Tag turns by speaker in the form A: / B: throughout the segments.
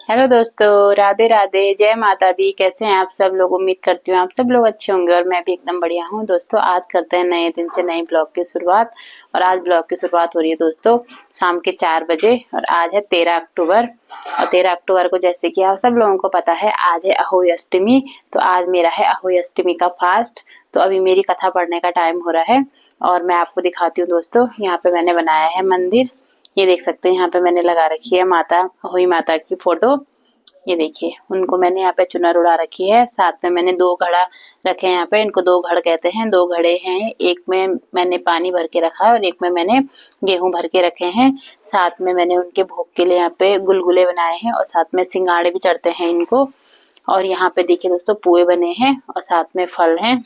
A: Hello दोस्तों, राधे राधे, जय माता दी। कैसे हैं आप सब लोग? उम्मीद करती हूँ आप सब लोग अच्छे होंगे और मैं भी एकदम बढ़िया हूँ। दोस्तों आज करते हैं नए दिन से नए ब्लॉग की शुरुआत। और आज ब्लॉग की शुरुआत हो रही है दोस्तों शाम के 4 बजे और आज है 13 अक्टूबर। और 13 अक्टूबर को जैसे कि आप सब लोगों को पता है आज है अहोई अष्टमी। तो आज मेरा है अहोई अष्टमी का फास्ट। तो अभी मेरी कथा पढ़ने का टाइम हो रहा है और मैं आपको दिखाती हूँ दोस्तों। यहाँ पे मैंने बनाया है मंदिर, ये देख सकते हैं। यहाँ पे मैंने लगा रखी है माता अहोई माता की फोटो। ये देखिए उनको मैंने यहाँ पे चुनर उड़ा रखी है। साथ में मैंने 2 घड़ा रखे हैं यहाँ पे, इनको 2 घड़ कहते हैं। 2 घड़े हैं, एक में मैंने पानी भर के रखा है और एक में मैंने गेहूं भर के रखे हैं। साथ में मैंने उनके भोग के लिए यहाँ पे गुलगुले बनाए हैं और साथ में सिंगाड़े भी चढ़ते हैं इनको। और यहाँ पे देखिए दोस्तों पुए बने हैं और साथ में फल हैं।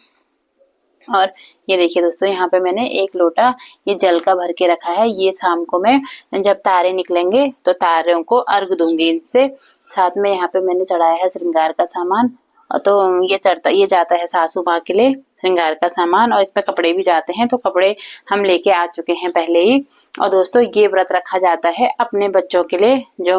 A: और ये देखिए दोस्तों यहाँ पे मैंने 1 लोटा ये जल का भर के रखा है। ये शाम को मैं जब तारे निकलेंगे तो तारों को अर्घ दूंगी इनसे। साथ में यहाँ पे मैंने चढ़ाया है श्रृंगार का सामान। और तो ये जाता है सासू माँ के लिए श्रृंगार का सामान। और इसमें कपड़े भी जाते हैं, तो कपड़े हम लेके आ चुके हैं पहले ही। और दोस्तों ये व्रत रखा जाता है अपने बच्चों के लिए। जो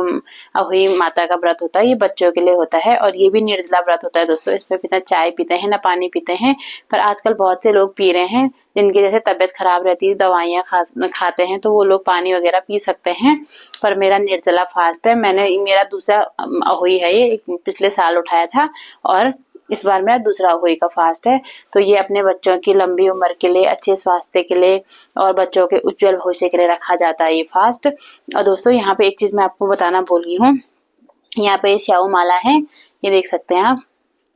A: अहोई माता का व्रत होता है ये बच्चों के लिए होता है और ये भी निर्जला व्रत होता है दोस्तों। इसमें ना चाय पीते हैं ना पानी पीते हैं। पर आजकल बहुत से लोग पी रहे हैं जिनकी जैसे तबीयत खराब रहती है, दवाइयाँ खाते हैं, तो वो लोग पानी वगैरह पी सकते हैं। पर मेरा निर्जला फास्ट है। मेरा दूसरा अहोई है, ये पिछले साल उठाया था और इस बार मेरा दूसरा अहोई का फास्ट है। तो ये अपने बच्चों की लंबी उम्र के लिए, अच्छे स्वास्थ्य के लिए और बच्चों के उज्जवल भविष्य के लिए रखा जाता है ये फास्ट। और दोस्तों यहाँ पे एक चीज मैं आपको बताना भूल गई हूँ। यहाँ पे स्याऊ माला है, ये देख सकते हैं आप।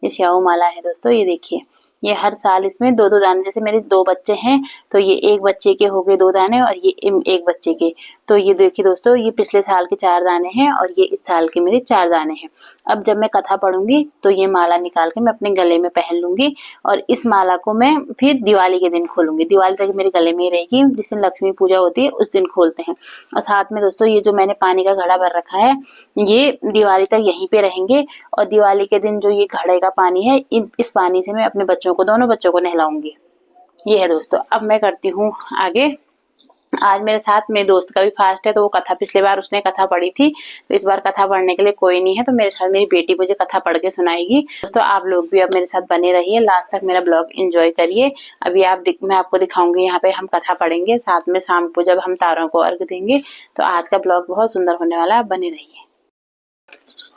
A: ये स्याऊ माला है दोस्तों, ये देखिए। ये हर साल इसमें 2-2 दाने, जैसे मेरे 2 बच्चे हैं तो ये एक बच्चे के हो गए 2 दाने और ये एक बच्चे के। तो ये देखिए दोस्तों, ये पिछले साल के 4 दाने हैं और ये इस साल के मेरे 4 दाने हैं। अब जब मैं कथा पढ़ूंगी तो ये माला निकाल के मैं अपने गले में पहन लूंगी और इस माला को मैं फिर दिवाली के दिन खोलूंगी। दिवाली तक मेरे गले में ही रहेगी, जिस दिन लक्ष्मी पूजा होती है उस दिन खोलते हैं। और साथ में दोस्तों ये जो मैंने पानी का घड़ा भर रखा है ये दिवाली तक यहीं पे रहेंगे। और दिवाली के दिन जो ये घड़े का पानी है इस पानी से मैं अपने बच्चों को, दोनों बच्चों को नहलाऊंगी। ये है दोस्तों। अब मैं करती हूँ आगे। आज मेरे साथ मेरे दोस्त का भी फास्ट है, तो वो कथा पिछले बार उसने कथा पढ़ी थी, तो इस बार कथा पढ़ने के लिए कोई नहीं है, तो मेरे साथ मेरी बेटी मुझे कथा पढ़ के सुनाएगी। दोस्तों आप लोग भी अब मेरे साथ बने रहिए, लास्ट तक मेरा ब्लॉग एंजॉय करिए। अभी मैं आपको दिखाऊंगी, यहाँ पे हम कथा पढ़ेंगे, साथ में शाम को जब हम तारों को अर्घ देंगे। तो आज का ब्लॉग बहुत सुंदर होने वाला है, बने रहिए।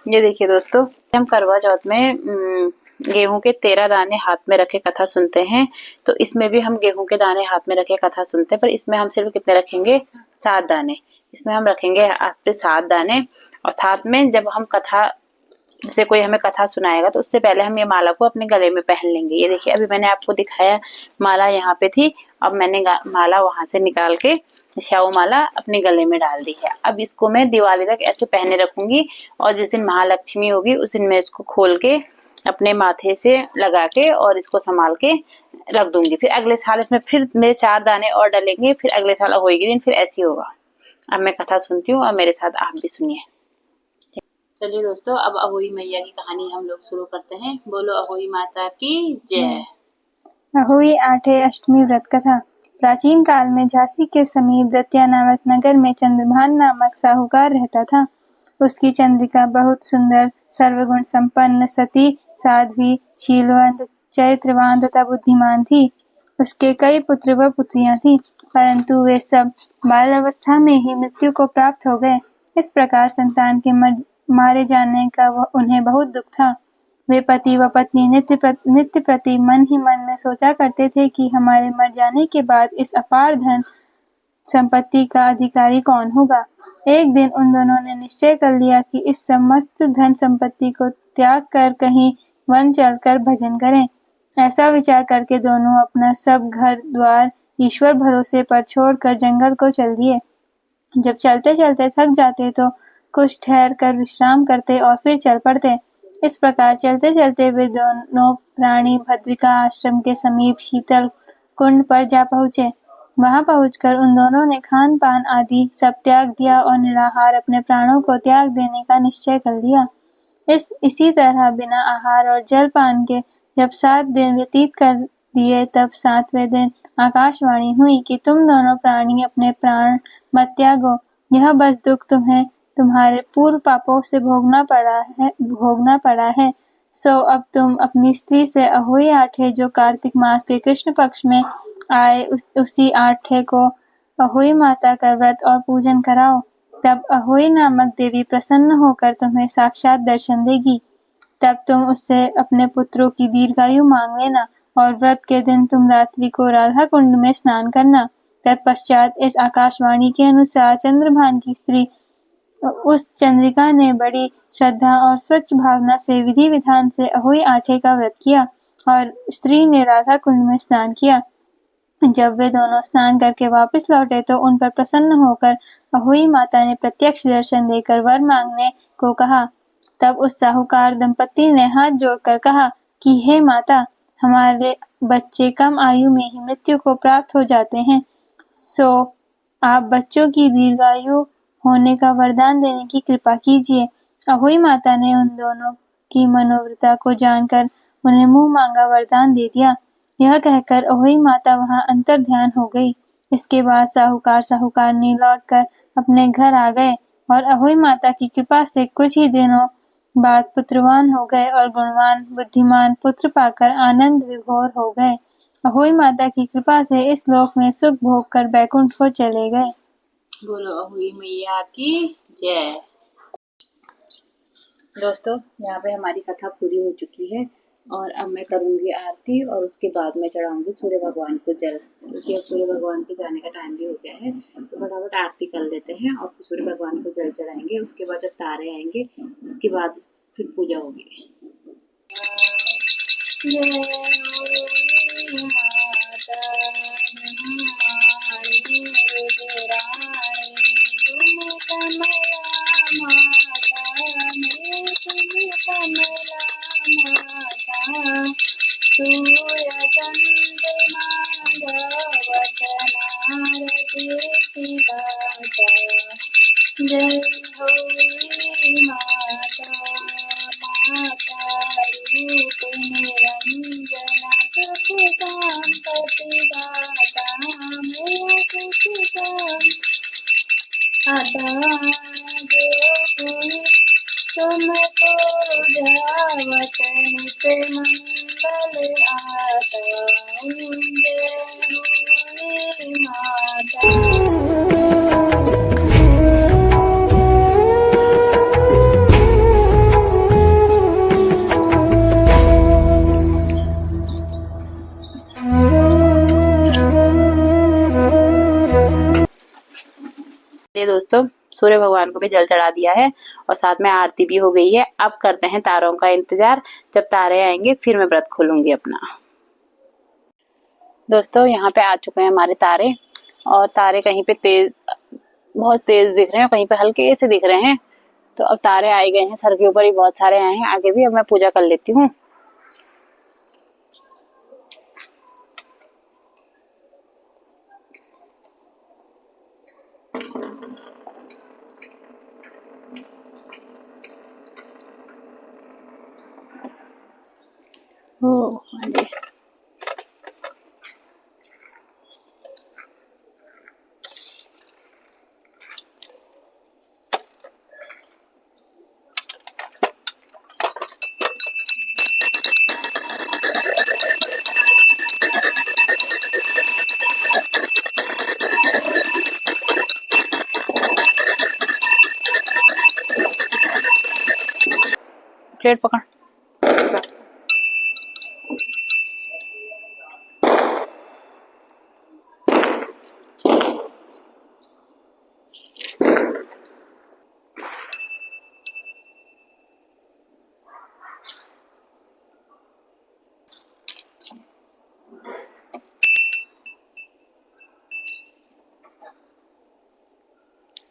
A: ये देखिए दोस्तों, हम करवा चौथ में गेहूं के 13 दाने हाथ में रखे कथा सुनते हैं। तो इसमें भी हम गेहूं के दाने हाथ में रखे कथा सुनते हैं, पर इसमें हम सिर्फ कितने रखेंगे? 7 दाने। इसमें हम रखेंगे हाथ पे 7 दाने। और साथ में जब हम कथा, जैसे कोई हमें कथा सुनाएगा तो उससे पहले हम ये माला को अपने गले में पहन लेंगे। ये देखिए अभी मैंने आपको दिखाया माला यहाँ पे थी, अब मैंने माला वहां से निकाल के स्याऊ माला अपने गले में डाल दी है। अब इसको मैं दिवाली तक ऐसे पहने रखूंगी और जिस दिन महालक्ष्मी होगी उस दिन मैं इसको खोल के अपने माथे से लगा के और इसको संभाल के रख दूंगी। फिर अगले साल इसमें फिर मेरे 4 दाने और डलेंगे, फिर अगले साल अहोई के दिन फिर ऐसी होगा। अब मैं कथा सुनती हूँ और मेरे साथ आप भी सुनिए। चलिए दोस्तों, अब अहोई मैया की कहानी हम लोग शुरू करते हैं। बोलो अहोई माता की जय।
B: अहोई आठे अष्टमी व्रत कथा। प्राचीन काल में झांसी के समीप दतिया नामक नगर में चंद्रभान नामक साहूकार रहता था। उसकी चंद्रिका बहुत सुंदर, सर्वगुण संपन्न, सती, साध्वी, शीलवंत, चरित्रवान तथा बुद्धिमान थी। उसके कई पुत्र व पुत्रियां थीं, परंतु वे सब बाल्यावस्था में ही मृत्यु को प्राप्त हो गए। इस प्रकार संतान के मारे जाने का उन्हें बहुत दुख था। वे पति व पत्नी नित्य प्रति मन ही मन में सोचा करते थे कि हमारे मर जाने के बाद इस अपार धन संपत्ति का अधिकारी कौन होगा। एक दिन उन दोनों ने निश्चय कर लिया कि इस समस्त धन संपत्ति को त्याग कर कहीं वन चलकर भजन करें। ऐसा विचार करके दोनों अपना सब घर द्वार ईश्वर भरोसे पर छोड़कर जंगल को चल दिए। जब चलते चलते थक जाते तो कुछ ठहर कर विश्राम करते और फिर चल पड़ते। इस प्रकार चलते चलते वे दोनों प्राणी भद्रिका आश्रम के समीप शीतल कुंड पर जा पहुँचे। वहां पहुंचकर उन दोनों ने खान पान आदि सब त्याग दिया और निराहार अपने प्राणों को त्याग देने का निश्चय कर लिया। इसी तरह बिना आहार और जल पान के जब 7 दिन व्यतीत कर दिए, तब 7वें दिन आकाशवाणी हुई कि तुम दोनों प्राणी अपने प्राण मत त्यागो। यह बस दुख तुम्हें तुम्हारे पूर्व पापों से भोगना पड़ा है। सो अब तुम अपनी स्त्री से अहोई आठे जो कार्तिक मास के कृष्ण पक्ष में आए उसी आठे को अहोई माता का व्रत और पूजन कराओ। तब अहोई नामक देवी प्रसन्न होकर तुम्हें साक्षात दर्शन देगी। तब तुम उससे अपने पुत्रों की दीर्घायु मांग लेना और व्रत के दिन तुम रात्रि को राधा कुंड में स्नान करना। तत्पश्चात इस आकाशवाणी के अनुसार चंद्रभान की स्त्री उस चंद्रिका ने बड़ी श्रद्धा और स्वच्छ भावना से विधि विधान से अहोई आठे का व्रत किया और स्त्री ने राधा कुंड में स्नान किया। जब वे दोनों स्नान करके वापस लौटे तो उन पर प्रसन्न होकर अहोई माता ने प्रत्यक्ष दर्शन देकर वर मांगने को कहा। तब उस साहूकार दंपति ने हाथ जोड़कर कहा कि हे माता, हमारे बच्चे कम आयु में ही मृत्यु को प्राप्त हो जाते हैं, सो आप बच्चों की दीर्घायु होने का वरदान देने की कृपा कीजिए। अहोई माता ने उन दोनों की मनोवृत्ता को जानकर उन्हें मुंह मांगा वरदान दे दिया। यह कहकर अहोई माता वहां अंतर ध्यान हो गई। इसके बाद साहूकारनी लौटकर अपने घर आ गए और अहोई माता की कृपा से कुछ ही दिनों बाद पुत्रवान हो गए और गुणवान बुद्धिमान पुत्र पाकर आनंद विभोर हो गए। अहोई माता की कृपा से इस लोक में सुख भोग कर बैकुंठ को चले गए।
A: बोलो अहोई मैया की जय। दोस्तों, यहाँ पे हमारी कथा पूरी हो चुकी है और अब मैं करूँगी आरती और उसके बाद मैं चढ़ाऊंगी सूर्य भगवान को जल, क्योंकि अब सूर्य भगवान के जाने का टाइम भी हो गया है। तो फटाफट आरती कर लेते हैं और फिर सूर्य भगवान को जल चढ़ाएंगे। उसके बाद जब तारे आएंगे उसके बाद फिर पूजा होगी। जय हो माता, माता रूप निरंजना सुखदां प्रतिदाता मेरा सुखदां आता जो कोई तुमको जावत नित मंगल आता। जय हो माता। दोस्तों, सूर्य भगवान को भी जल चढ़ा दिया है और साथ में आरती भी हो गई है। अब करते हैं तारों का इंतजार। जब तारे आएंगे फिर मैं व्रत खोलूंगी अपना। दोस्तों, यहाँ पे आ चुके हैं हमारे तारे और तारे कहीं पे बहुत तेज दिख रहे हैं, कहीं पे हल्के से दिख रहे हैं। तो अब तारे आए गए हैं, सर के ऊपर ही बहुत सारे आए हैं, आगे भी। अब मैं पूजा कर लेती हूँ। प्लेट पकड़।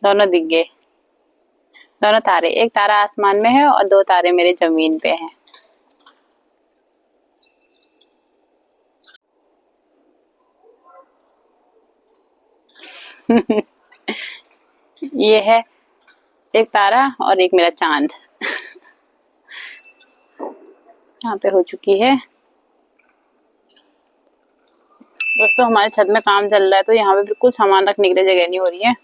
A: दोनों दिख गए, दोनों तारे। एक तारा आसमान में है और 2 तारे मेरे जमीन पे हैं। ये है एक तारा और एक मेरा चांद। यहाँ पे हो चुकी है। दोस्तों, हमारे छत में काम चल रहा है तो यहाँ पे बिल्कुल सामान रखने के लिए जगह नहीं हो रही है।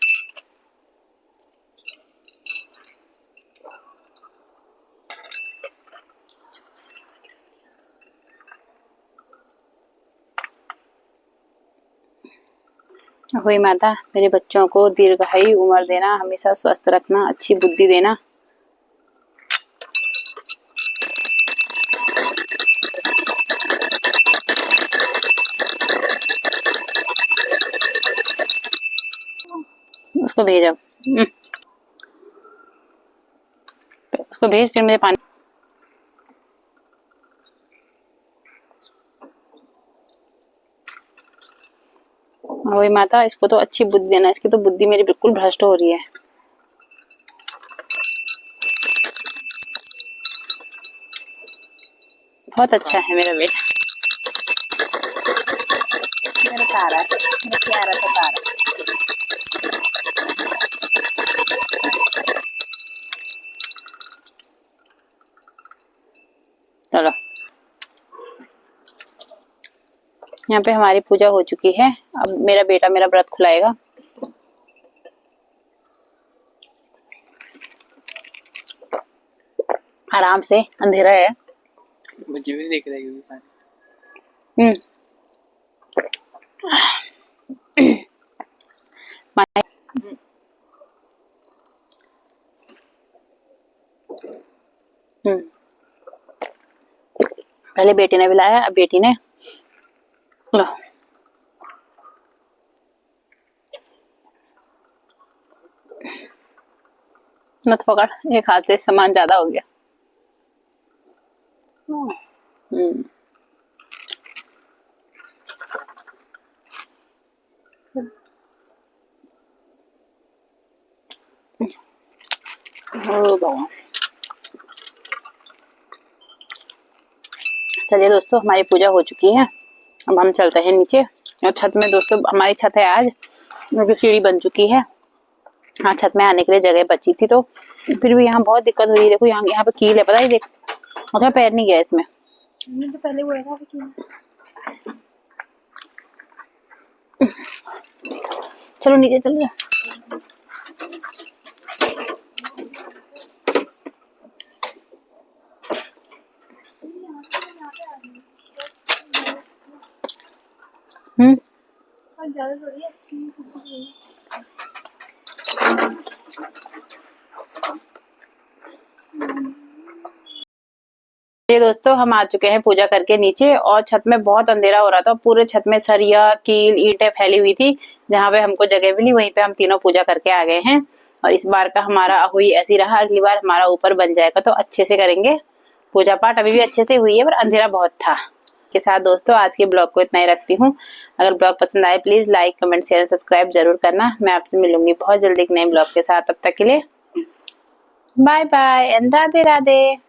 A: हुई माता मेरे बच्चों को दीर्घायु उम्र देना, हमेशा स्वस्थ रखना, अच्छी बुद्धि देना। उसको भेज अब, उसको भेज, फिर मुझे पानी। वही माता, इसको तो अच्छी बुद्धि देना, इसकी तो बुद्धि मेरी बिल्कुल भ्रष्ट हो रही है। बहुत अच्छा है मेरा बेटा, मेरा तारा, मेरा प्यारा सा तारा। चलो, यहाँ पे हमारी पूजा हो चुकी है। अब मेरा बेटा मेरा व्रत खुलाएगा। आराम से, अंधेरा है। मुझे भी देख रही है। पहले बेटी ने बुलाया, अब बेटी ने। लो, मत पकड़, एक हाथ से सामान ज्यादा हो गया। चलिए दोस्तों, हमारी पूजा हो चुकी है। अब हम चलते हैं नीचे। और छत में दोस्तों, हमारी छत है आज, क्योंकि सीढ़ी बन चुकी है। हाँ, छत में आने के लिए जगह बची थी, तो फिर भी यहाँ बहुत दिक्कत हो रही है। देखो यहाँ पे कील है, पता है, देख, मतलब पैर नहीं गया इसमें। तो पहले वो है, चलो नीचे चलो। ये दोस्तों, हम आ चुके हैं पूजा करके नीचे, और छत में बहुत अंधेरा हो रहा था। पूरे छत में सरिया, कील, ईंटें फैली हुई थी। जहाँ पे हमको जगह मिली वहीं पे हम तीनों पूजा करके आ गए हैं। और इस बार का हमारा हुई ऐसी रहा, अगली बार हमारा ऊपर बन जाएगा तो अच्छे से करेंगे पूजा पाठ। अभी भी अच्छे से हुई है, पर अंधेरा बहुत था। के साथ दोस्तों, आज के ब्लॉग को इतना ही रखती हूँ। अगर ब्लॉग पसंद आए, please like, comment, share, subscribe जरूर करना। मैं आपसे मिलूंगी बहुत जल्दी एक नए ब्लॉग के साथ। तब तक के लिए bye bye and Radhe Radhe.